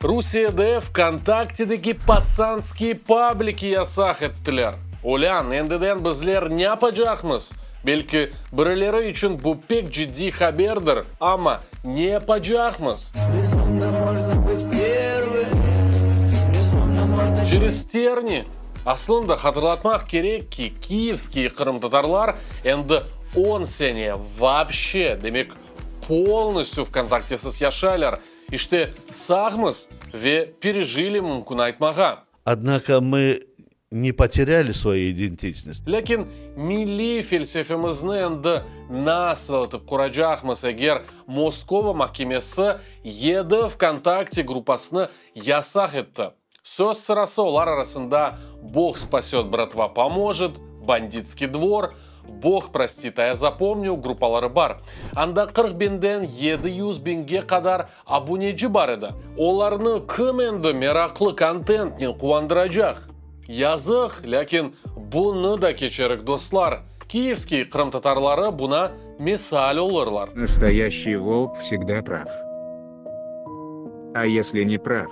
Русияда ВКонтактедеги пацанские паблики ясақ еттілер. Олян, ендеден бізлер не пажақмыз. Белкі бірілері үшін бұл пек жидди хабердір, ама не пажақмыз. Через терни. Аслында хатırlatmak керек ки киевские крым-татарлар енді 10 сене вообще, демек полностью ВКонтактесіз яшайлар. İşte сағмыз ве пережили мүмкін айтмаға. Однако мы не потеряли свою идентичность. Лекин милли фельсефемізні енді насылытып құрачақмыз егер Москова махкемесі еді ВКонтакте группасыны ясақ етті. Сөз сырасы олар арасында «Бог спасет, братва поможет», «Бандитский двор», «Бог простит, а я запомню» группалары бар. Анда 40 бенден 700 бенге қадар абунечі бар еді. Оларны кім енді мерақлы контентнен қуандырajақ? Язық, ләкин бұны да кечерік достлар. Киевский крым-татарлары бұна мисал олырлар. Настоящий волк всегда прав. А если не прав,